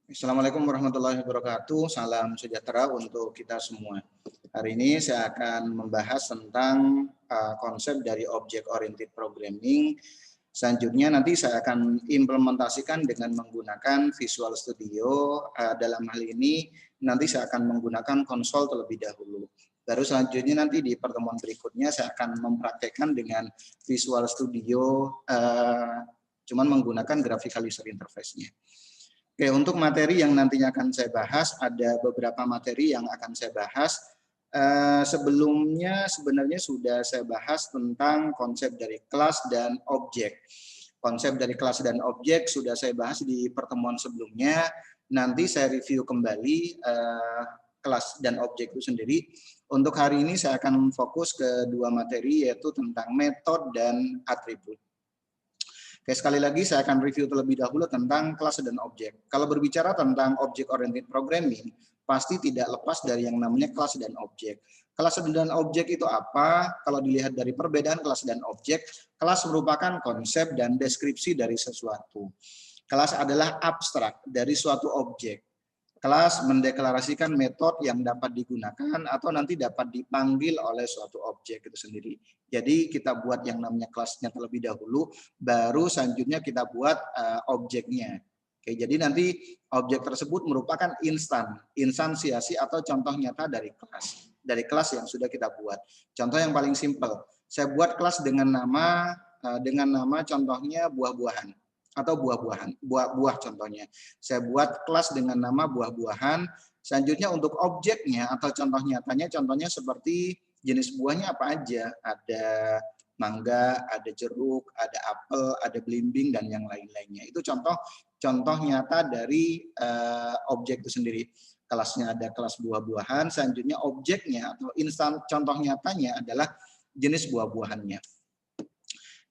Assalamualaikum warahmatullahi wabarakatuh. Salam sejahtera untuk kita semua. Hari ini saya akan membahas tentang konsep dari Object Oriented Programming. Selanjutnya nanti saya akan implementasikan dengan menggunakan Visual Studio. Dalam hal ini nanti saya akan menggunakan konsol terlebih dahulu. Baru selanjutnya nanti di pertemuan berikutnya saya akan mempraktekkan dengan Visual Studio, cuman menggunakan Graphical User Interface-nya. Oke, untuk materi yang nantinya akan saya bahas, ada beberapa materi yang akan saya bahas. Sebelumnya sebenarnya sudah saya bahas tentang konsep dari kelas dan objek. Konsep dari kelas dan objek sudah saya bahas di pertemuan sebelumnya. Nanti saya review kembali kelas dan objek itu sendiri. Untuk hari ini saya akan fokus ke dua materi, yaitu tentang metode dan atribut. Oke, sekali lagi saya akan review terlebih dahulu tentang kelas dan objek. Kalau berbicara tentang object oriented programming, pasti tidak lepas dari yang namanya kelas dan objek. Kelas dan objek itu apa? Kalau dilihat dari perbedaan kelas dan objek, kelas merupakan konsep dan deskripsi dari sesuatu. Kelas adalah abstrak dari suatu objek. Kelas mendeklarasikan metode yang dapat digunakan atau nanti dapat dipanggil oleh suatu objek itu sendiri. Jadi kita buat yang namanya kelasnya terlebih dahulu, baru selanjutnya kita buat objeknya. Oke, jadi nanti objek tersebut merupakan instansiasi atau contoh nyata dari kelas yang sudah kita buat. Contoh yang paling simpel, saya buat kelas dengan nama contohnya buah-buahan atau buah contohnya. Saya buat kelas dengan nama buah-buahan. Selanjutnya untuk objeknya atau contoh nyatanya, contohnya seperti jenis buahnya apa aja. Ada mangga, ada jeruk, ada apel, ada belimbing, dan yang lain-lainnya. Itu contoh nyata dari objek itu sendiri. Kelasnya ada kelas buah-buahan, selanjutnya objeknya atau contoh nyatanya adalah jenis buah-buahannya.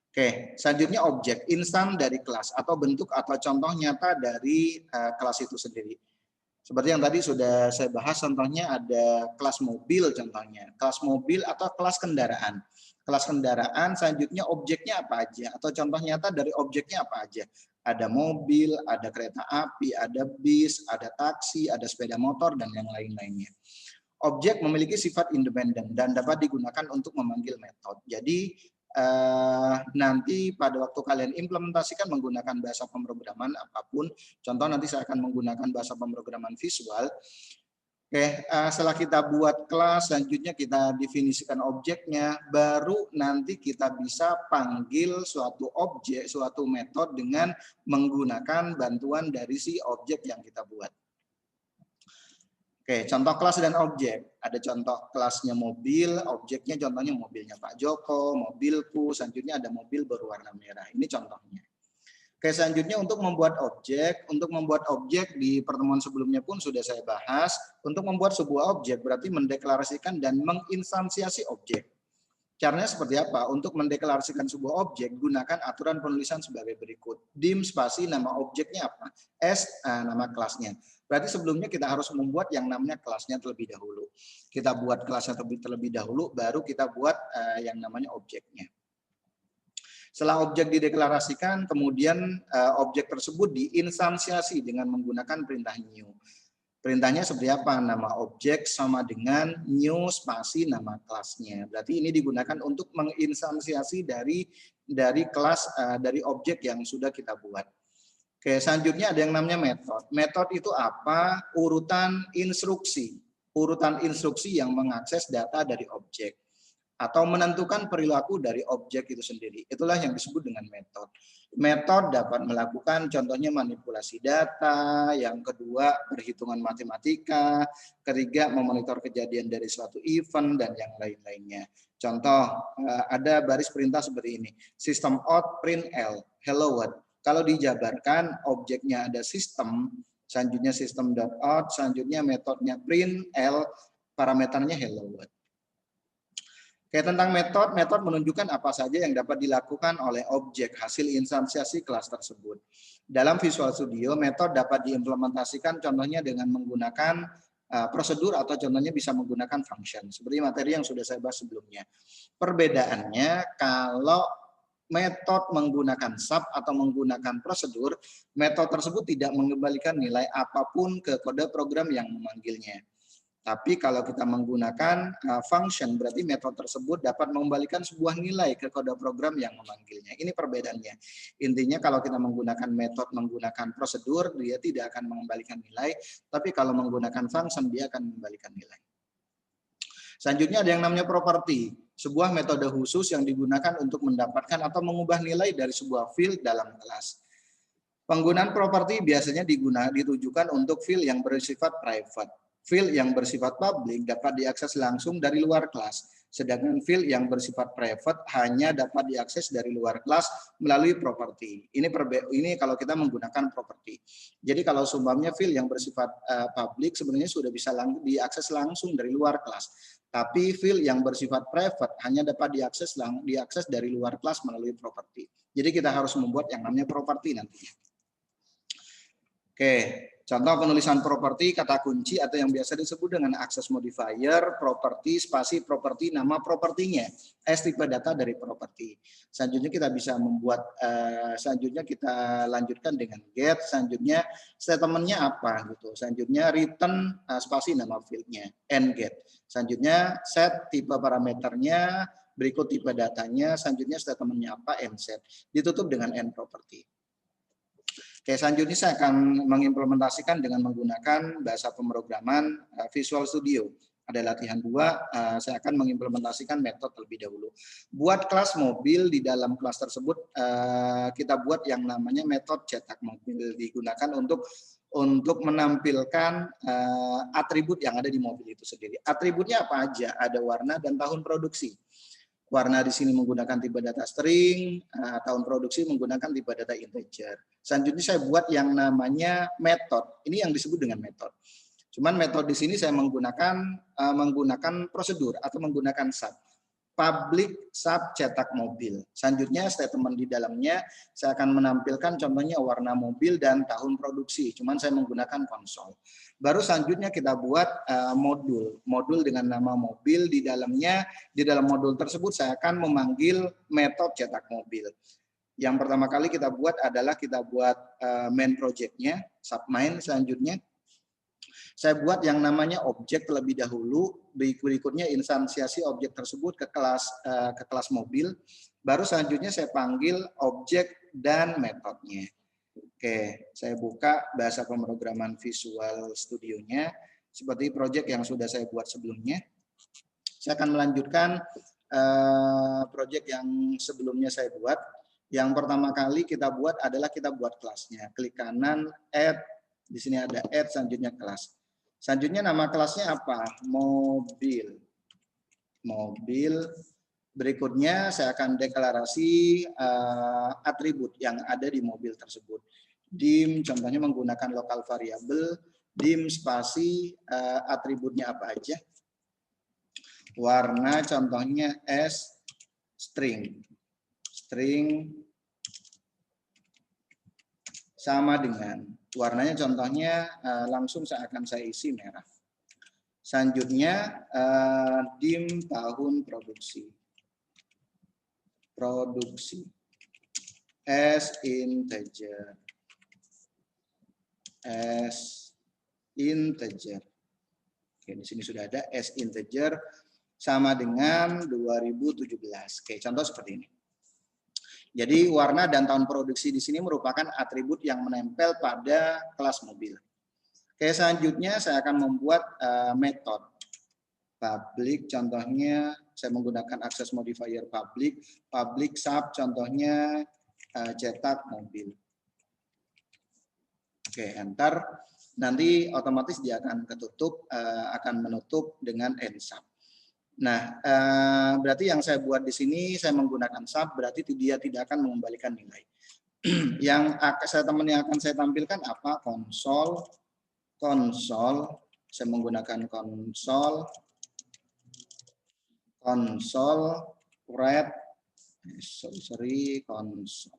Oke, selanjutnya objek, instan dari kelas atau bentuk atau contoh nyata dari kelas itu sendiri. Seperti yang tadi sudah saya bahas, contohnya ada kelas mobil contohnya. Kelas mobil atau kelas kendaraan. Kelas kendaraan, selanjutnya objeknya apa aja atau contoh nyata dari objeknya apa aja. Ada mobil, ada kereta api, ada bis, ada taksi, ada sepeda motor, dan yang lain-lainnya. Objek memiliki sifat independen dan dapat digunakan untuk memanggil metode. Jadi nanti pada waktu kalian implementasikan menggunakan bahasa pemrograman apapun, contoh nanti saya akan menggunakan bahasa pemrograman visual. Oke, setelah kita buat kelas, selanjutnya kita definisikan objeknya, baru nanti kita bisa panggil suatu objek, suatu metode dengan menggunakan bantuan dari si objek yang kita buat. Oke, contoh kelas dan objek. Ada contoh kelasnya mobil, objeknya contohnya mobilnya Pak Joko, mobilku, selanjutnya ada mobil berwarna merah. Ini contohnya. Oke, selanjutnya untuk membuat objek di pertemuan sebelumnya pun sudah saya bahas. Untuk membuat sebuah objek berarti mendeklarasikan dan menginstansiasi objek. Caranya seperti apa? Untuk mendeklarasikan sebuah objek, gunakan aturan penulisan sebagai berikut. Dim spasi nama objeknya apa? S nama kelasnya. Berarti sebelumnya kita harus membuat yang namanya kelasnya terlebih dahulu. Kita buat kelasnya terlebih dahulu, baru kita buat yang namanya objeknya. Setelah objek dideklarasikan, kemudian objek tersebut diinstansiasi dengan menggunakan perintah new. Perintahnya seperti apa? Nama objek sama dengan new spasi nama kelasnya. Berarti ini digunakan untuk menginstansiasi dari kelas, dari objek yang sudah kita buat. Oke, selanjutnya ada yang namanya metode. Metode itu apa? Urutan instruksi. Urutan instruksi yang mengakses data dari objek atau menentukan perilaku dari objek itu sendiri. Itulah yang disebut dengan metode. Metode dapat melakukan contohnya manipulasi data, yang kedua perhitungan matematika, ketiga memonitor kejadian dari suatu event, dan yang lain-lainnya. Contoh, ada baris perintah seperti ini. System out print L, hello world. Kalau dijabarkan objeknya ada sistem, selanjutnya system.out, selanjutnya metodenya print L, parameternya hello world. Oke, tentang metode menunjukkan apa saja yang dapat dilakukan oleh objek hasil instansiasi kelas tersebut. Dalam Visual Studio, metode dapat diimplementasikan contohnya dengan menggunakan prosedur atau contohnya bisa menggunakan function. Seperti materi yang sudah saya bahas sebelumnya. Perbedaannya kalau metode menggunakan sub atau menggunakan prosedur, metode tersebut tidak mengembalikan nilai apapun ke kode program yang memanggilnya. Tapi kalau kita menggunakan function, berarti metode tersebut dapat mengembalikan sebuah nilai ke kode program yang memanggilnya. Ini perbedaannya. Intinya kalau kita menggunakan metode menggunakan prosedur, dia tidak akan mengembalikan nilai. Tapi kalau menggunakan function, dia akan mengembalikan nilai. Selanjutnya ada yang namanya property. Sebuah metode khusus yang digunakan untuk mendapatkan atau mengubah nilai dari sebuah field dalam kelas. Penggunaan property biasanya ditujukan untuk field yang bersifat private. Field yang bersifat publik dapat diakses langsung dari luar kelas, sedangkan field yang bersifat private hanya dapat diakses dari luar kelas melalui property. Ini kalau kita menggunakan property. Jadi kalau seumpamanya field yang bersifat publik sebenarnya sudah bisa diakses langsung dari luar kelas. Tapi field yang bersifat private hanya dapat diakses dari luar kelas melalui property. Jadi kita harus membuat yang namanya property nantinya. Oke, contoh penulisan properti, kata kunci atau yang biasa disebut dengan access modifier, properti, spasi properti, nama propertinya, S tipe data dari properti. Selanjutnya kita bisa membuat, selanjutnya kita lanjutkan dengan get, selanjutnya statementnya apa gitu. Selanjutnya return spasi nama fieldnya, end get. Selanjutnya set tipe parameternya, berikut tipe datanya, selanjutnya statementnya apa, end set. Ditutup dengan end property. Oke, selanjutnya saya akan mengimplementasikan dengan menggunakan bahasa pemrograman Visual Studio. Ada latihan 2, saya akan mengimplementasikan metode terlebih dahulu. Buat kelas mobil, di dalam kelas tersebut kita buat yang namanya metode cetak mobil, digunakan untuk menampilkan atribut yang ada di mobil itu sendiri. Atributnya apa aja? Ada warna dan tahun produksi. Warna di sini menggunakan tipe data string, tahun produksi menggunakan tipe data integer. Selanjutnya saya buat yang namanya metode. Ini yang disebut dengan metode. Cuman metode di sini saya menggunakan prosedur atau menggunakan sub. Public sub cetak mobil. Selanjutnya statement di dalamnya saya akan menampilkan contohnya warna mobil dan tahun produksi. Cuman saya menggunakan konsol. Baru selanjutnya kita buat modul dengan nama mobil. Di dalam modul tersebut saya akan memanggil metode cetak mobil. Yang pertama kali kita buat adalah kita buat main project-nya, submain. Selanjutnya saya buat yang namanya objek terlebih dahulu, berikutnya instansiasi objek tersebut ke kelas mobil, baru selanjutnya saya panggil objek dan metodenya. Oke, saya buka bahasa pemrograman Visual Studio-nya seperti project yang sudah saya buat sebelumnya. Saya akan melanjutkan project yang sebelumnya saya buat. Yang pertama kali kita buat adalah kita buat kelasnya. Klik kanan, add, di sini ada add, selanjutnya kelas. Selanjutnya nama kelasnya apa? Mobil. Mobil. Berikutnya saya akan deklarasi atribut yang ada di mobil tersebut. Dim, contohnya menggunakan local variable. Dim spasi atributnya apa aja? Warna contohnya S string. String sama dengan warnanya contohnya langsung saya isi merah. Selanjutnya dim tahun produksi. Produksi. S integer. S integer. Oke, di sini sudah ada S integer sama dengan 2017. Oke, contoh seperti ini. Jadi warna dan tahun produksi di sini merupakan atribut yang menempel pada kelas mobil. Oke, selanjutnya saya akan membuat metode public. Contohnya saya menggunakan access modifier public. Public sub contohnya cetak mobil. Oke, enter. Nanti otomatis dia akan menutup dengan end sub. Nah, berarti yang saya buat di sini saya menggunakan sub, berarti dia tidak akan mengembalikan nilai. Yang teman yang akan saya tampilkan apa? Konsol. Saya menggunakan konsol red. Konsol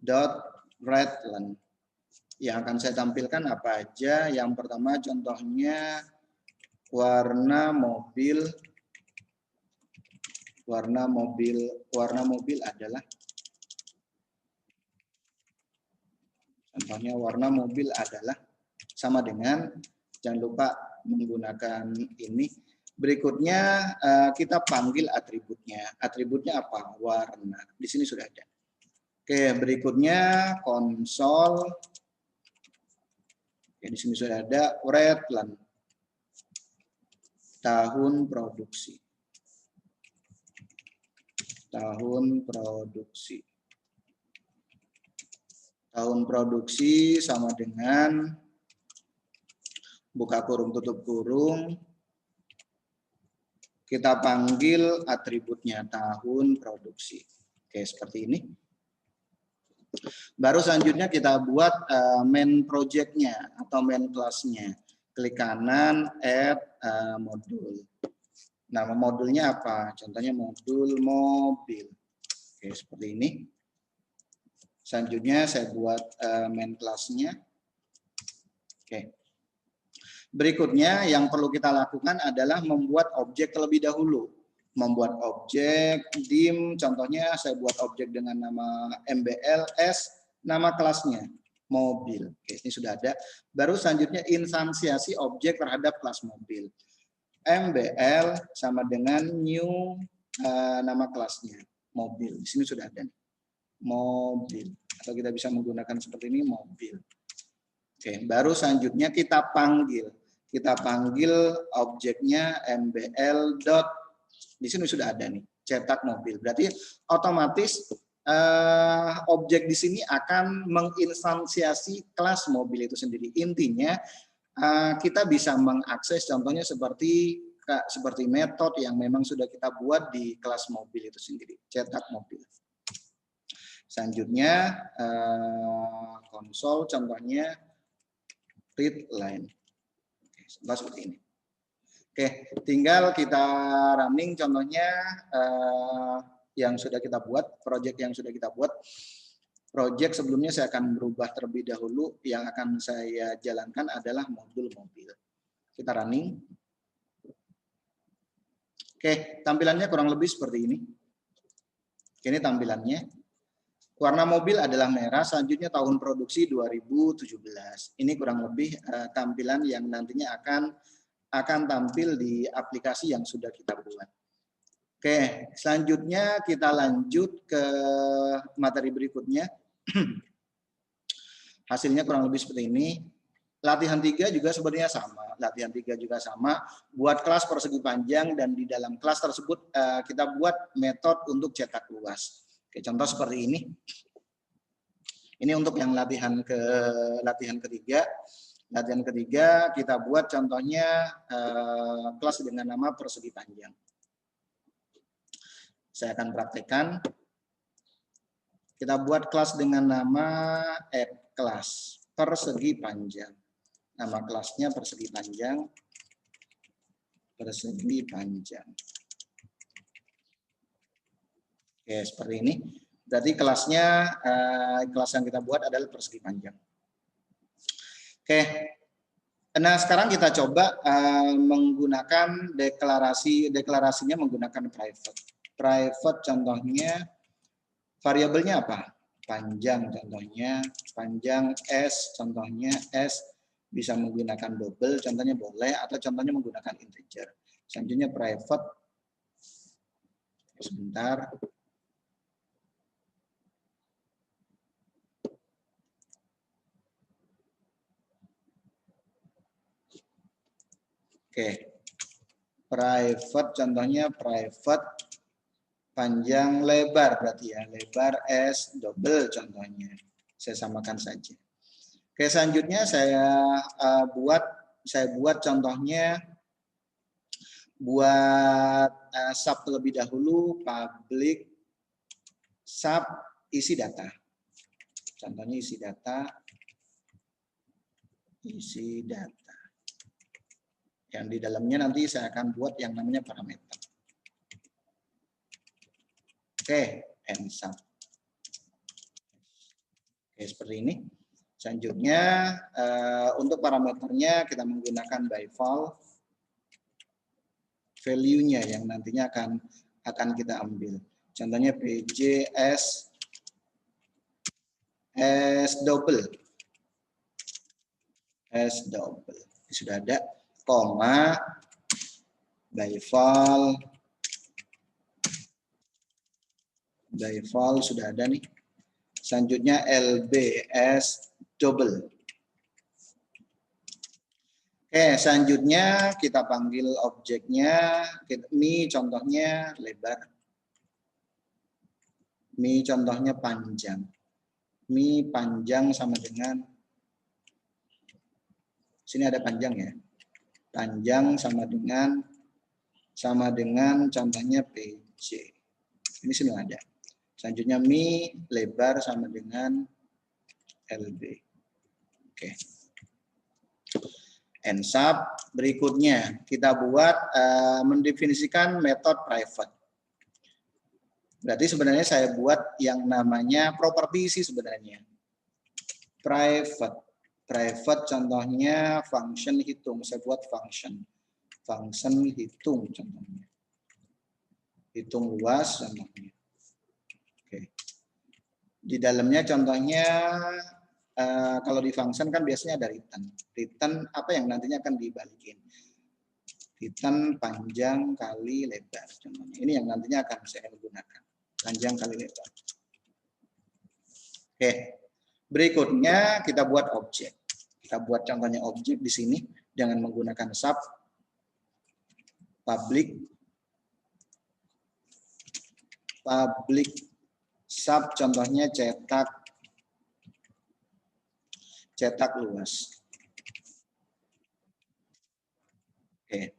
dot redline. Yang akan saya tampilkan apa aja? Yang pertama contohnya warna mobil warna mobil adalah, contohnya warna mobil adalah sama dengan, jangan lupa menggunakan ini. Berikutnya kita panggil atributnya. Atributnya apa? Warna. Di sini sudah ada. Oke, berikutnya konsol. Oke, di sini sudah ada Redland. Tahun produksi. Tahun produksi. Tahun produksi sama dengan buka kurung tutup kurung. Kita panggil atributnya tahun produksi. Oke, seperti ini. Baru selanjutnya kita buat main project-nya atau main class-nya. Klik kanan, add modul. Nama modulnya apa? Contohnya modul mobil. Oke, seperti ini. Selanjutnya saya buat main class-nya. Oke. Berikutnya yang perlu kita lakukan adalah membuat objek terlebih dahulu. Membuat objek dim, contohnya saya buat objek dengan nama MBLS, nama kelasnya mobil. Oke, ini sudah ada. Baru selanjutnya instansiasi objek terhadap kelas mobil. MBL sama dengan new nama kelasnya mobil. Di sini sudah ada nih. Mobil. Atau kita bisa menggunakan seperti ini mobil. Oke, baru selanjutnya kita panggil. Kita panggil objeknya MBL. Di sini sudah ada nih, cetak mobil. Berarti otomatis objek di sini akan menginstansiasi kelas mobil itu sendiri. Intinya kita bisa mengakses contohnya seperti metode yang memang sudah kita buat di kelas mobil itu sendiri, cetak mobil. Selanjutnya konsol contohnya read line. Oke, seperti ini. Oke, tinggal kita running contohnya yang sudah kita buat, project yang sudah kita buat. Project sebelumnya saya akan berubah terlebih dahulu. Yang akan saya jalankan adalah modul mobil. Kita running. Oke, tampilannya kurang lebih seperti ini. Ini tampilannya. Warna mobil adalah merah, selanjutnya tahun produksi 2017. Ini kurang lebih tampilan yang nantinya akan tampil di aplikasi yang sudah kita buat. Oke, selanjutnya kita lanjut ke materi berikutnya. Hasilnya kurang lebih seperti ini. Latihan 3 juga sebenarnya sama. Latihan 3 juga sama. Buat kelas persegi panjang dan di dalam kelas tersebut kita buat metode untuk cetak luas. Oke, contoh seperti ini. Ini untuk yang latihan ketiga. Latihan ketiga kita buat contohnya kelas dengan nama persegi panjang. Saya akan praktekkan. Kita buat kelas dengan nama add class persegi panjang. Nama kelasnya persegi panjang. Persegi panjang. Oke, seperti ini. Berarti kelasnya kelas yang kita buat adalah persegi panjang. Oke. Nah, sekarang kita coba menggunakan deklarasinya menggunakan private. Private contohnya variabelnya apa? Panjang contohnya, panjang S contohnya S bisa menggunakan double contohnya boleh atau contohnya menggunakan integer. Selanjutnya private sebentar. Oke. Private contohnya private panjang lebar berarti ya, lebar S double contohnya. Saya samakan saja. Oke, selanjutnya saya buat contohnya buat sub terlebih dahulu public sub isi data. Contohnya isi data. Yang di dalamnya nanti saya akan buat yang namanya parameter. Oke, and sub. Oke, seperti ini. Selanjutnya untuk parameternya kita menggunakan by default value-nya yang nantinya akan kita ambil. Contohnya PJ S double. S double. Ini sudah ada, koma, by val sudah ada nih. Selanjutnya LBS double. Oke, selanjutnya kita panggil objeknya. Mi contohnya lebar. Mi contohnya panjang. Mi panjang sama dengan, sini ada panjang ya. Panjang sama dengan contohnya PJ. Ini sudah ada. Selanjutnya mi lebar sama dengan LB. Oke. Ensub berikutnya kita buat mendefinisikan metode private. Berarti sebenarnya saya buat yang namanya properti sih sebenarnya. Private contohnya function hitung. Saya buat function hitung contohnya. Hitung luas contohnya. Oke. Di dalamnya contohnya kalau di function kan biasanya ada return. Return apa yang nantinya akan dibalikin. Return panjang kali lebar contohnya. Ini yang nantinya akan saya gunakan. Panjang kali lebar. Oke. Berikutnya kita buat objek. Kita buat contohnya objek di sini dengan menggunakan sub public sub contohnya cetak luas. Oke.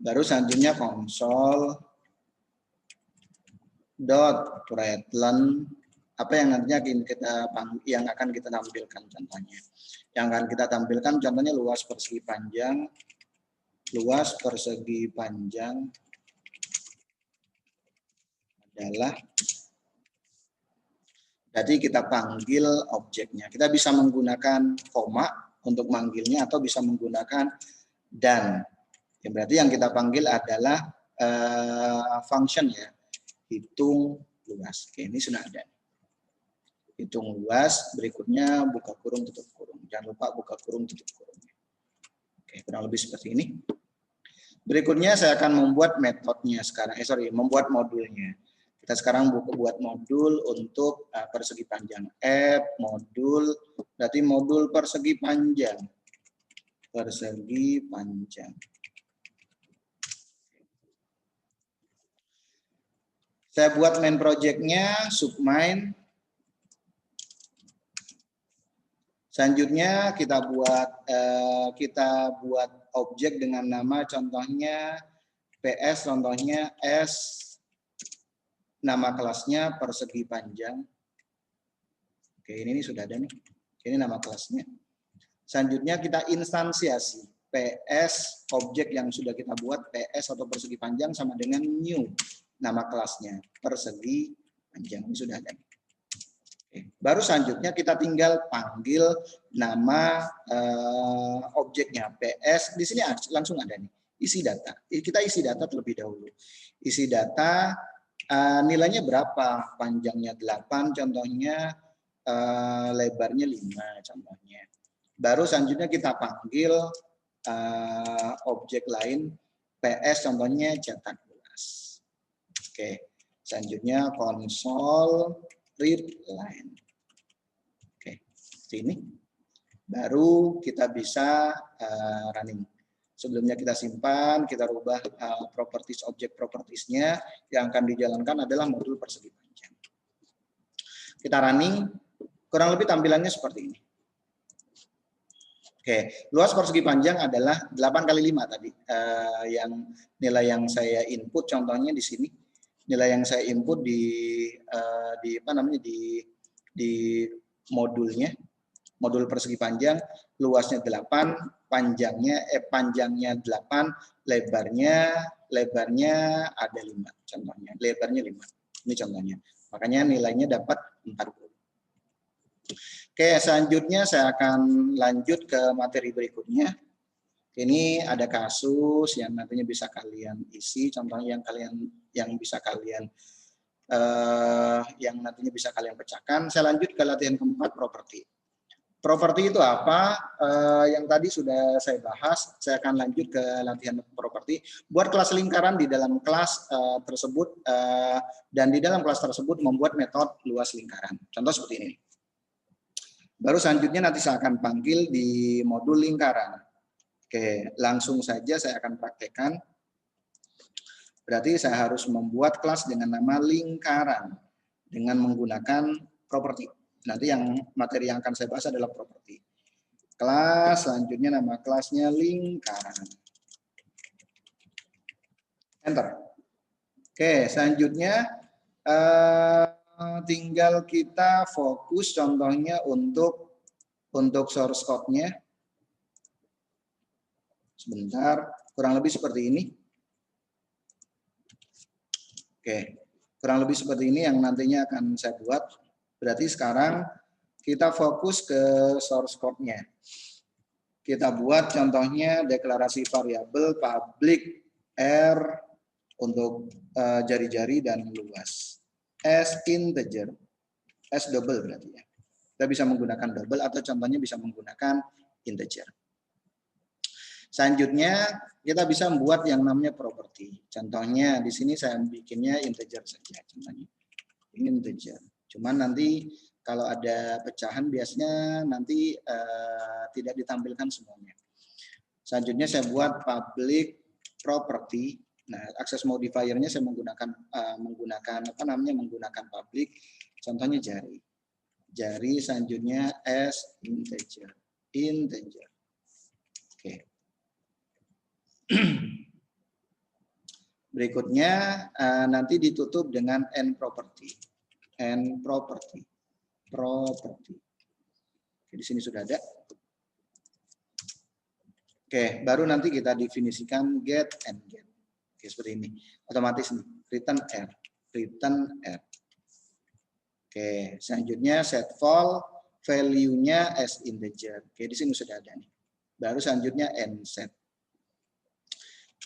Baru selanjutnya console.println apa yang nantinya yang akan kita tampilkan contohnya. Yang akan kita tampilkan contohnya luas persegi panjang adalah, jadi kita panggil objeknya. Kita bisa menggunakan koma untuk manggilnya atau bisa menggunakan dan. Ya, berarti yang kita panggil adalah function ya. Hitung luas. Oke, ini sudah ada. Hitung luas, berikutnya buka kurung tutup kurung. Jangan lupa buka kurung tutup kurung. Oke, kurang lebih seperti ini. Berikutnya saya akan membuat metodenya sekarang. Membuat modulnya. Kita sekarang buat modul untuk persegi panjang. Modul, berarti modul persegi panjang. Saya buat main project-nya, submain. Selanjutnya kita buat objek dengan nama contohnya PS, contohnya S, nama kelasnya persegi panjang. Oke, ini sudah ada nih. Ini nama kelasnya. Selanjutnya kita instansiasi PS, objek yang sudah kita buat PS atau persegi panjang sama dengan new, nama kelasnya persegi panjang. Ini sudah ada. Baru selanjutnya kita tinggal panggil nama objeknya PS. Di sini langsung ada nih isi data. Kita isi data terlebih dahulu. Isi data nilainya berapa? Panjangnya 8 contohnya, lebarnya 5 contohnya. Baru selanjutnya kita panggil objek lain PS contohnya cetak luas. Oke. Selanjutnya console read line. Oke, ini baru kita bisa running. Sebelumnya kita simpan, kita rubah properties objek propertiesnya. Yang akan dijalankan adalah modul persegi panjang. Kita running, kurang lebih tampilannya seperti ini. Oke, luas persegi panjang adalah 8 kali 5 tadi. Yang nilai yang saya input contohnya di sini. Nilai yang saya input di modulnya, modul persegi panjang, luasnya 8, panjangnya 8, lebarnya ada 5 contohnya, lebarnya 5. Ini contohnya. Makanya nilainya dapat 40. Oke, selanjutnya saya akan lanjut ke materi berikutnya. Ini ada kasus yang nantinya bisa kalian isi, contohnya yang kalian yang bisa kalian yang nantinya bisa kalian pecahkan. Saya lanjut ke latihan keempat, properti. Properti itu apa? Yang tadi sudah saya bahas, saya akan lanjut ke latihan properti. Buat kelas lingkaran di dalam kelas tersebut, dan di dalam kelas tersebut membuat metode luas lingkaran. Contoh seperti ini. Baru selanjutnya nanti saya akan panggil di modul lingkaran. Oke, langsung saja saya akan praktekkan. Berarti saya harus membuat kelas dengan nama lingkaran dengan menggunakan properti. Nanti yang materi yang akan saya bahas adalah properti. Kelas selanjutnya nama kelasnya lingkaran. Enter. Oke, selanjutnya tinggal kita fokus contohnya untuk source code-nya. Sebentar, kurang lebih seperti ini. Oke, kurang lebih seperti ini yang nantinya akan saya buat. Berarti sekarang kita fokus ke source code-nya. Kita buat contohnya deklarasi variabel public R untuk jari-jari dan luas. S integer, S double berarti ya. Kita bisa menggunakan double atau contohnya bisa menggunakan integer. Selanjutnya kita bisa membuat yang namanya properti. Contohnya di sini saya bikinnya integer saja. Contohnya integer. Cuman nanti kalau ada pecahan biasanya nanti tidak ditampilkan semuanya. Selanjutnya saya buat public property. Nah, akses modifiernya saya menggunakan menggunakan public. Contohnya jari. Jari selanjutnya as integer. Integer. Oke. Berikutnya nanti ditutup dengan end property. End property. Property. Oke, di sini sudah ada. Oke, baru nanti kita definisikan get and get. Oke, seperti ini. Otomatis nih, return R. Return R. Oke, selanjutnya set val, value-nya as integer. Oke, di sini sudah ada nih. Baru selanjutnya end set.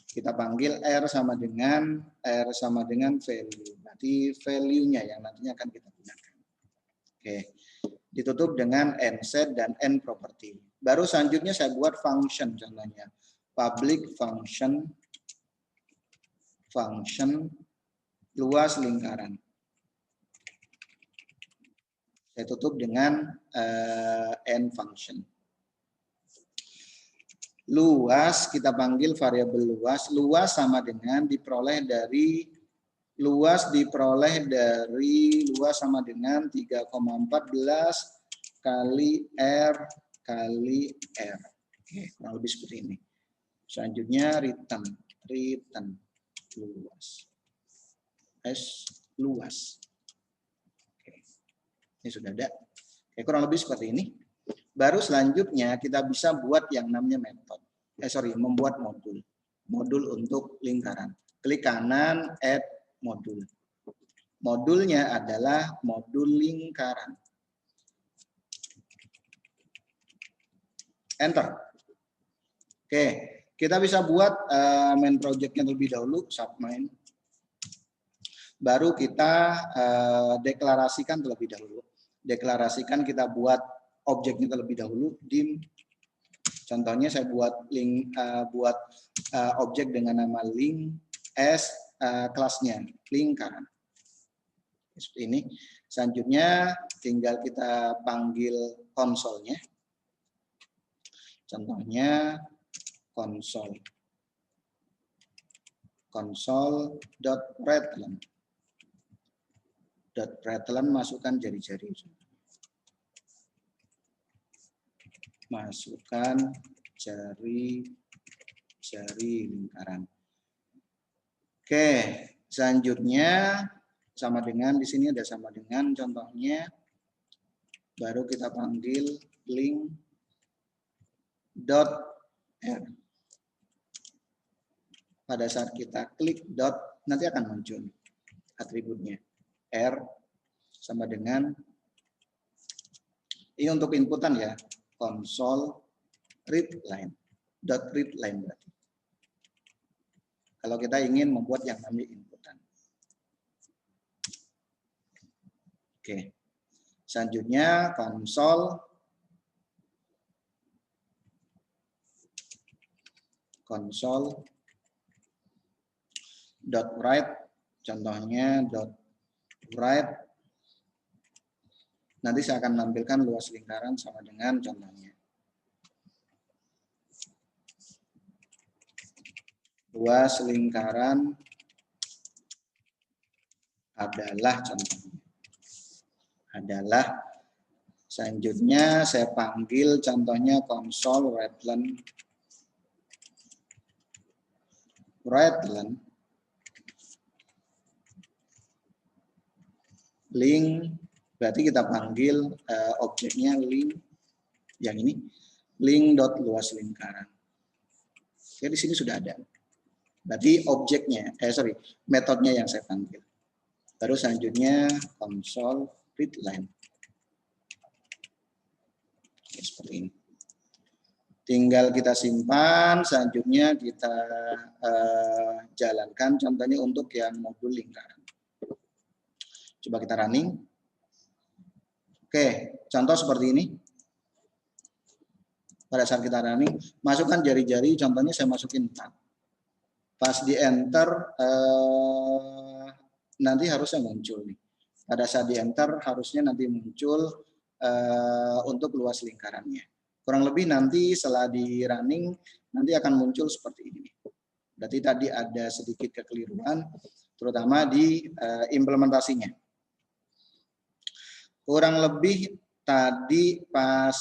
Kita panggil R sama dengan value. Berarti value-nya yang nantinya akan kita gunakan. Oke. Ditutup dengan end set dan end property. Baru selanjutnya saya buat function contohnya. Public function luas lingkaran. Saya tutup dengan end function. Luas kita panggil variabel luas. Luas sama dengan diperoleh dari luas sama dengan 3,14 kali R kali R. Oke, kurang lebih seperti ini. Selanjutnya return luas. S luas. Oke. Ini sudah ada. Oke, kurang lebih seperti ini. Baru selanjutnya kita bisa buat yang namanya metode. Membuat modul. Modul untuk lingkaran. Klik kanan, add modul. Modulnya adalah modul lingkaran. Enter. Oke, kita bisa buat main project-nya terlebih dahulu, submain. Baru kita deklarasikan terlebih dahulu. Deklarasikan kita buat objeknya terlebih dahulu, dim. Contohnya saya buat objek dengan nama link as kelasnya lingkaran. Seperti ini. Selanjutnya tinggal kita panggil konsolnya. Contohnya console.println. Masukkan jari-jari. Masukkan jari lingkaran. Oke, selanjutnya sama dengan di sini ada sama dengan contohnya. Baru kita panggil link .r. Pada saat kita klik dot nanti akan muncul atributnya. R sama dengan ini untuk inputan ya. Console readline. .readline berarti. Kalau kita ingin membuat yang namanya inputan. Oke. Selanjutnya console.write, contohnya .write. Nanti saya akan menampilkan luas lingkaran sama dengan contohnya. Luas lingkaran adalah contohnya. Selanjutnya saya panggil contohnya console write link, berarti kita panggil objeknya link yang ini, link.luas lingkaran. Oke, di sini sudah ada. Berarti objeknya, metodenya yang saya panggil. Terus selanjutnya console readline. Oke, seperti ini. Tinggal kita simpan, selanjutnya kita jalankan contohnya untuk yang modul lingkaran. Coba kita running. Oke, contoh seperti ini. Pada saat kita running, masukkan jari-jari, contohnya saya masukin 4. Pas di enter, nanti harusnya muncul nih. Pada saat di enter, harusnya nanti muncul untuk luas lingkarannya. Kurang lebih nanti setelah di running, nanti akan muncul seperti ini. Berarti tadi ada sedikit kekeliruan, terutama di implementasinya. Kurang lebih tadi pas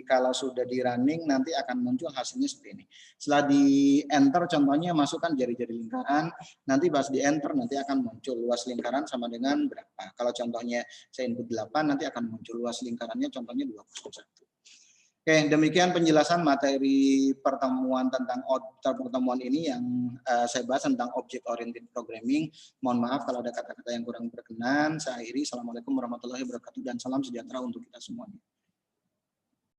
kalau sudah di running nanti akan muncul hasilnya seperti ini. Setelah di enter contohnya masukkan jari-jari lingkaran, nanti pas di enter nanti akan muncul luas lingkaran sama dengan berapa. Kalau contohnya saya input 8 nanti akan muncul luas lingkarannya contohnya 201. Oke, demikian penjelasan materi pertemuan ini yang saya bahas tentang object oriented programming. Mohon maaf kalau ada kata-kata yang kurang berkenan. Saya akhiri. Assalamualaikum warahmatullahi wabarakatuh dan salam sejahtera untuk kita semuanya.